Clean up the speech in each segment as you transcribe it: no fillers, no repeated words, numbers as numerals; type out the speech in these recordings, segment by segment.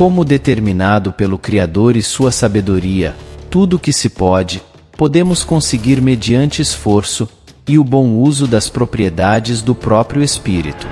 Como determinado pelo Criador e sua sabedoria, tudo o que se pode, podemos conseguir mediante esforço e o bom uso das propriedades do próprio espírito.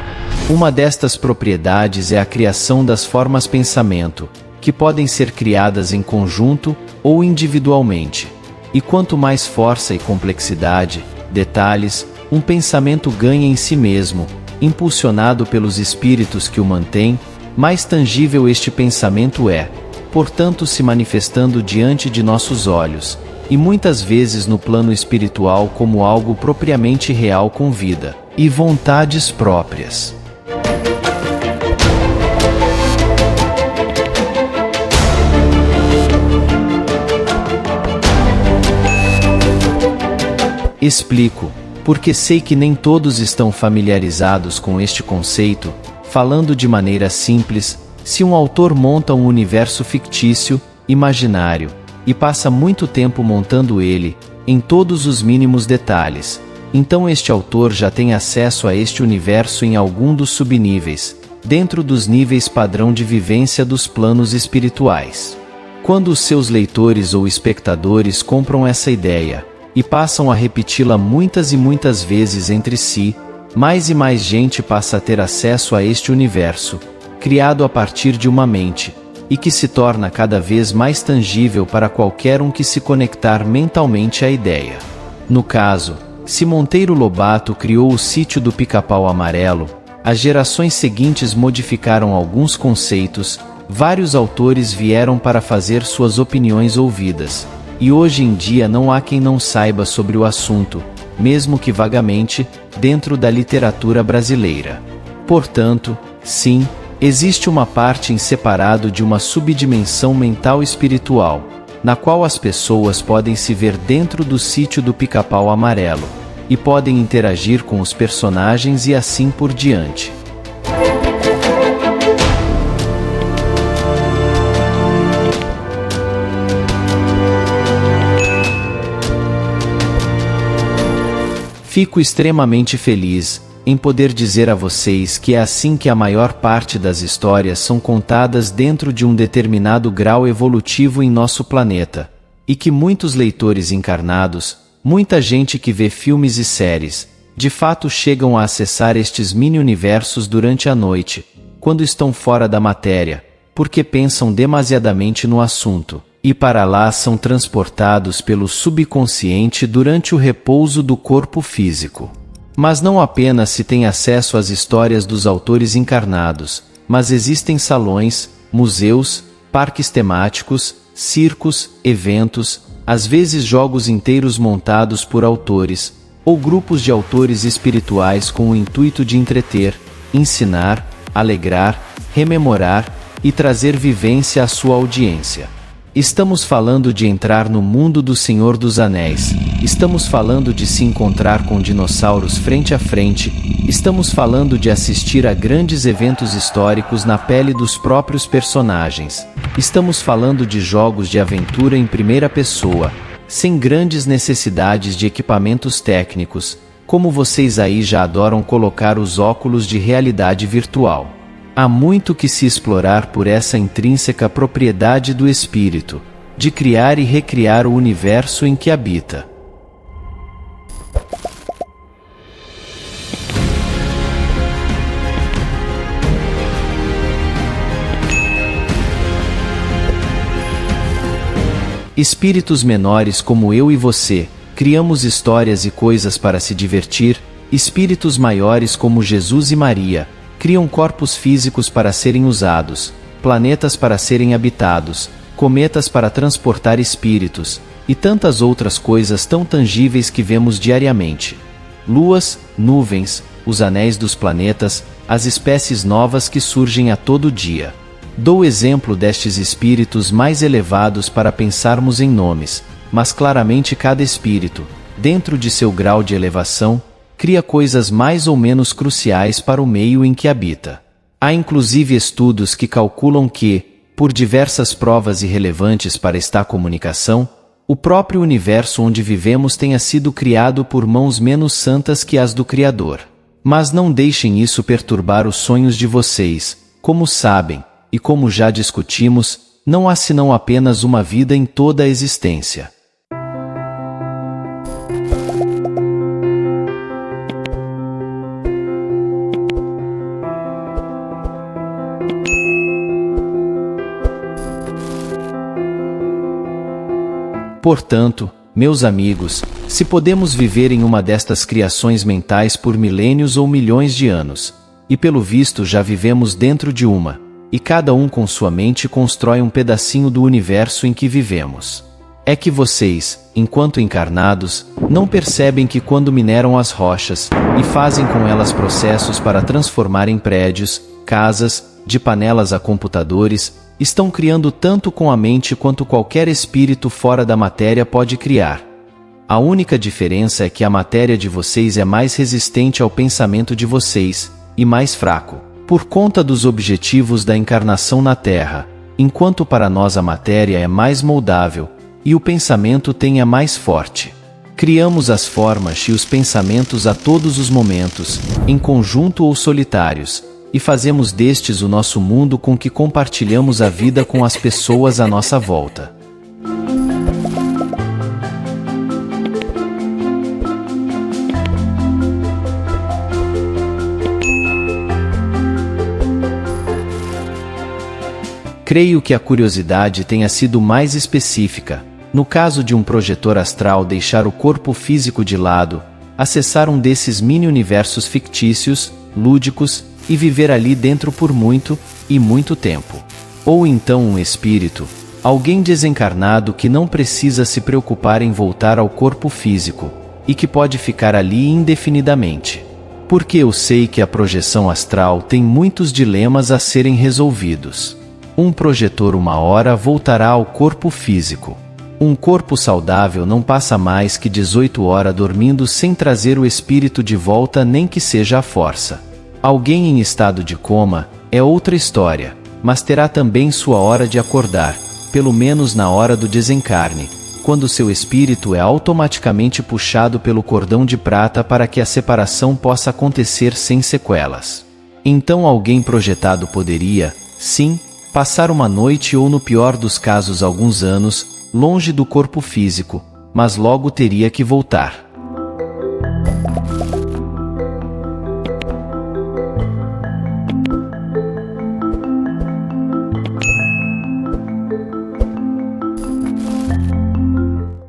Uma destas propriedades é a criação das formas pensamento, que podem ser criadas em conjunto ou individualmente. E quanto mais força e complexidade, detalhes, um pensamento ganha em si mesmo, impulsionado pelos espíritos que o mantêm, mais tangível este pensamento é, portanto se manifestando diante de nossos olhos, e muitas vezes no plano espiritual como algo propriamente real com vida e vontades próprias. Explico, porque sei que nem todos estão familiarizados com este conceito. Falando de maneira simples, se um autor monta um universo fictício, imaginário, e passa muito tempo montando ele, em todos os mínimos detalhes, então este autor já tem acesso a este universo em algum dos subníveis, dentro dos níveis padrão de vivência dos planos espirituais. Quando os seus leitores ou espectadores compram essa ideia, e passam a repeti-la muitas e muitas vezes entre si, mais e mais gente passa a ter acesso a este universo, criado a partir de uma mente, e que se torna cada vez mais tangível para qualquer um que se conectar mentalmente à ideia. No caso, se Monteiro Lobato criou o Sítio do Pica-Pau Amarelo, as gerações seguintes modificaram alguns conceitos, vários autores vieram para fazer suas opiniões ouvidas, e hoje em dia não há quem não saiba sobre o assunto, mesmo que vagamente, dentro da literatura brasileira. Portanto, sim, existe uma parte em separado de uma subdimensão mental espiritual, na qual as pessoas podem se ver dentro do Sítio do Pica-Pau Amarelo, e podem interagir com os personagens e assim por diante. Fico extremamente feliz em poder dizer a vocês que é assim que a maior parte das histórias são contadas dentro de um determinado grau evolutivo em nosso planeta, e que muitos leitores encarnados, muita gente que vê filmes e séries, de fato chegam a acessar estes mini-universos durante a noite, quando estão fora da matéria, porque pensam demasiadamente no assunto, e para lá são transportados pelo subconsciente durante o repouso do corpo físico. Mas não apenas se tem acesso às histórias dos autores encarnados, mas existem salões, museus, parques temáticos, circos, eventos, às vezes jogos inteiros montados por autores, ou grupos de autores espirituais com o intuito de entreter, ensinar, alegrar, rememorar e trazer vivência à sua audiência. Estamos falando de entrar no mundo do Senhor dos Anéis, estamos falando de se encontrar com dinossauros frente a frente, estamos falando de assistir a grandes eventos históricos na pele dos próprios personagens, estamos falando de jogos de aventura em primeira pessoa, sem grandes necessidades de equipamentos técnicos, como vocês aí já adoram colocar os óculos de realidade virtual. Há muito que se explorar por essa intrínseca propriedade do espírito, de criar e recriar o universo em que habita. Espíritos menores como eu e você, criamos histórias e coisas para se divertir, espíritos maiores como Jesus e Maria, criam corpos físicos para serem usados, planetas para serem habitados, cometas para transportar espíritos, e tantas outras coisas tão tangíveis que vemos diariamente. Luas, nuvens, os anéis dos planetas, as espécies novas que surgem a todo dia. Dou exemplo destes espíritos mais elevados para pensarmos em nomes, mas claramente cada espírito, dentro de seu grau de elevação, cria coisas mais ou menos cruciais para o meio em que habita. Há inclusive estudos que calculam que, por diversas provas irrelevantes para esta comunicação, o próprio universo onde vivemos tenha sido criado por mãos menos santas que as do Criador. Mas não deixem isso perturbar os sonhos de vocês. Como sabem, e como já discutimos, não há senão apenas uma vida em toda a existência. Portanto, meus amigos, se podemos viver em uma destas criações mentais por milênios ou milhões de anos, e pelo visto já vivemos dentro de uma, e cada um com sua mente constrói um pedacinho do universo em que vivemos. É que vocês, enquanto encarnados, não percebem que quando mineram as rochas, e fazem com elas processos para transformar em prédios, casas, de panelas a computadores, estão criando tanto com a mente quanto qualquer espírito fora da matéria pode criar. A única diferença é que a matéria de vocês é mais resistente ao pensamento de vocês, e mais fraco, por conta dos objetivos da encarnação na Terra, enquanto para nós a matéria é mais moldável, e o pensamento tem a mais forte. Criamos as formas e os pensamentos a todos os momentos, em conjunto ou solitários, e fazemos destes o nosso mundo com que compartilhamos a vida com as pessoas à nossa volta. Creio que a curiosidade tenha sido mais específica, no caso de um projetor astral deixar o corpo físico de lado, acessar um desses mini-universos fictícios, lúdicos, e viver ali dentro por muito, e muito tempo. Ou então um espírito, alguém desencarnado que não precisa se preocupar em voltar ao corpo físico, e que pode ficar ali indefinidamente. Porque eu sei que a projeção astral tem muitos dilemas a serem resolvidos. Um projetor uma hora voltará ao corpo físico. Um corpo saudável não passa mais que 18 horas dormindo sem trazer o espírito de volta, nem que seja à força. Alguém em estado de coma é outra história, mas terá também sua hora de acordar, pelo menos na hora do desencarne, quando seu espírito é automaticamente puxado pelo cordão de prata para que a separação possa acontecer sem sequelas. Então alguém projetado poderia, sim, passar uma noite ou, no pior dos casos, alguns anos, longe do corpo físico, mas logo teria que voltar.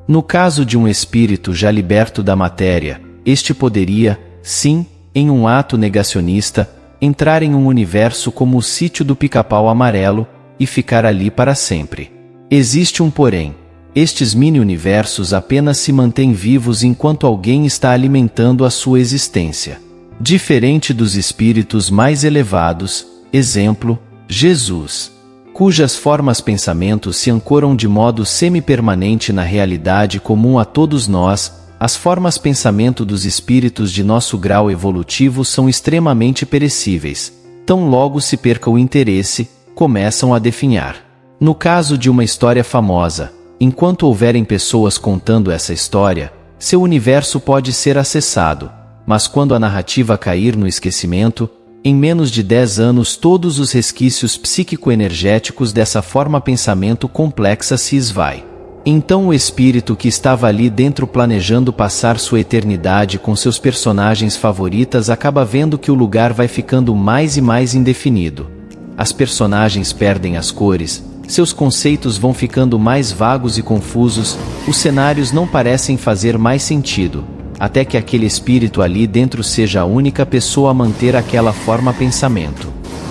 No caso de um espírito já liberto da matéria, este poderia, sim, em um ato negacionista, entrar em um universo como o sítio do Pica-Pau Amarelo e ficar ali para sempre. Existe um porém: estes mini-universos apenas se mantêm vivos enquanto alguém está alimentando a sua existência. Diferente dos espíritos mais elevados, exemplo, Jesus, cujas formas pensamentos se ancoram de modo semi-permanente na realidade comum a todos nós, as formas pensamento dos espíritos de nosso grau evolutivo são extremamente perecíveis. Tão logo se perca o interesse, começam a definhar. No caso de uma história famosa, enquanto houverem pessoas contando essa história, seu universo pode ser acessado, mas quando a narrativa cair no esquecimento, em menos de 10 anos todos os resquícios psíquico-energéticos dessa forma pensamento complexa se esvai. Então o espírito que estava ali dentro planejando passar sua eternidade com seus personagens favoritas acaba vendo que o lugar vai ficando mais e mais indefinido. As personagens perdem as cores, seus conceitos vão ficando mais vagos e confusos, os cenários não parecem fazer mais sentido, até que aquele espírito ali dentro seja a única pessoa a manter aquela forma pensamento.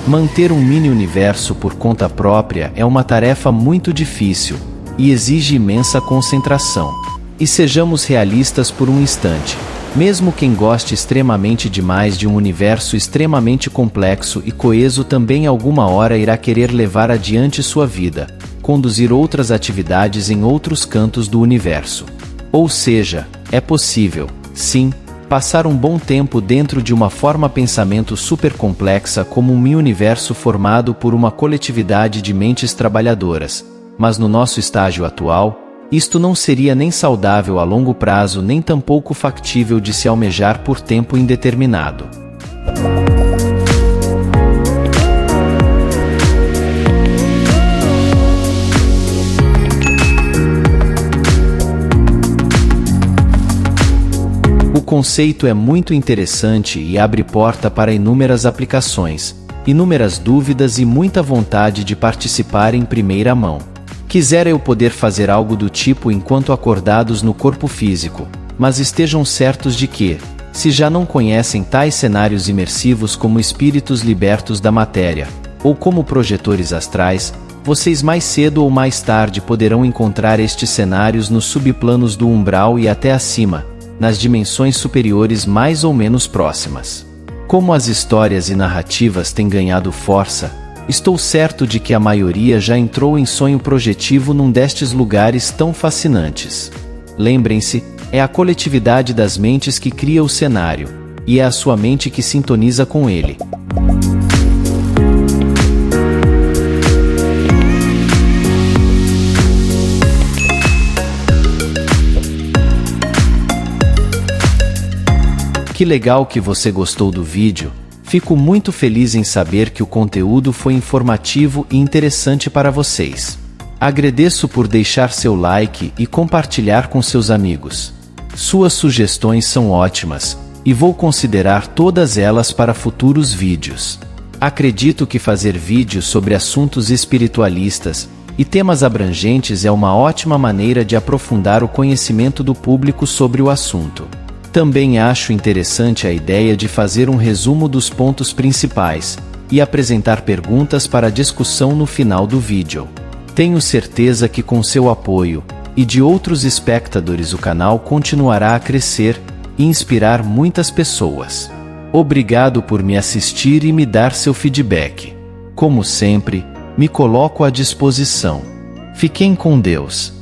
Manter um mini-universo por conta própria é uma tarefa muito difícil, e exige imensa concentração. E sejamos realistas por um instante. Mesmo quem goste extremamente demais de um universo extremamente complexo e coeso também alguma hora irá querer levar adiante sua vida, conduzir outras atividades em outros cantos do universo. Ou seja, é possível, sim, passar um bom tempo dentro de uma forma pensamento super complexa como um mini-universo formado por uma coletividade de mentes trabalhadoras, mas no nosso estágio atual, isto não seria nem saudável a longo prazo nem tampouco factível de se almejar por tempo indeterminado. conceito é muito interessante e abre porta para inúmeras aplicações, inúmeras dúvidas e muita vontade de participar em primeira mão. Quisera eu poder fazer algo do tipo enquanto acordados no corpo físico, mas estejam certos de que, se já não conhecem tais cenários imersivos como espíritos libertos da matéria, ou como projetores astrais, vocês mais cedo ou mais tarde poderão encontrar estes cenários nos subplanos do umbral e até acima, nas dimensões superiores mais ou menos próximas. Como as histórias e narrativas têm ganhado força, estou certo de que a maioria já entrou em sonho projetivo num destes lugares tão fascinantes. Lembrem-se, é a coletividade das mentes que cria o cenário, e é a sua mente que sintoniza com ele. Que legal que você gostou do vídeo. Fico muito feliz em saber que o conteúdo foi informativo e interessante para vocês. Agradeço por deixar seu like e compartilhar com seus amigos. Suas sugestões são ótimas, e vou considerar todas elas para futuros vídeos. Acredito que fazer vídeos sobre assuntos espiritualistas e temas abrangentes é uma ótima maneira de aprofundar o conhecimento do público sobre o assunto. Também acho interessante a ideia de fazer um resumo dos pontos principais e apresentar perguntas para discussão no final do vídeo. Tenho certeza que com seu apoio e de outros espectadores o canal continuará a crescer e inspirar muitas pessoas. Obrigado por me assistir e me dar seu feedback. Como sempre, me coloco à disposição. Fiquem com Deus.